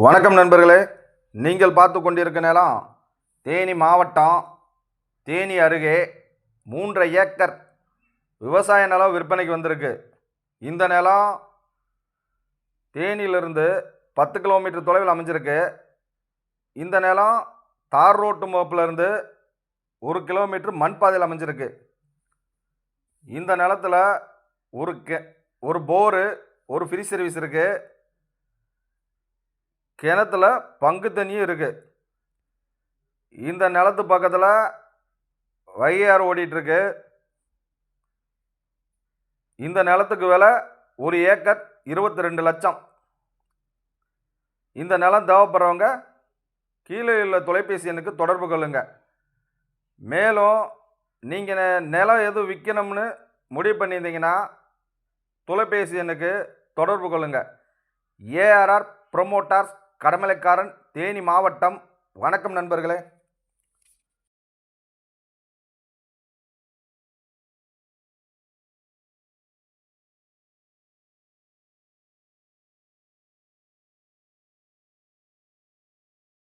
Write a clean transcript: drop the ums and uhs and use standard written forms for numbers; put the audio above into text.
வணக்கம் நண்பர்களே, நீங்கள் பார்த்து கொண்டிருக்க நிலம் தேனி மாவட்டம் தேனி அருகே 3 ஏக்கர் விவசாய நிலம் விற்பனைக்கு வந்திருக்கு. இந்த நிலம் தேனியிலிருந்து 10 கிலோமீட்டர் தொலைவில் அமைஞ்சிருக்கு. இந்த நிலம் தார் ரோட்டு முகப்பிலிருந்து 1 கிலோமீட்டர் மண் பாதையில் அமைஞ்சிருக்கு. இந்த நிலத்தில் ஒரு போரு, ஒரு ஃப்ரீ சர்வீஸ் இருக்குது. கிணத்துல பங்கு தண்ணியும் இருக்குது. இந்த நிலத்து பக்கத்தில் வையாறு ஓடிட்டுருக்கு. இந்த நிலத்துக்கு விலை 1 ஏக்கர் 22 லட்சம். இந்த நிலம் தேவைப்படுறவங்க கீழே உள்ள தொலைபேசி எண்ணுக்கு தொடர்பு கொள்ளுங்க. மேலும் நீங்கள் நிலம் எதுவும் விற்கணும்னு முடிவு பண்ணியிருந்தீங்கன்னா தொலைபேசி எண்ணுக்கு தொடர்பு கொள்ளுங்க. ஏஆர்ஆர் ப்ரொமோட்டர்ஸ், கடமலைக்காரன், தேனி மாவட்டம். வணக்கம் நண்பர்களே.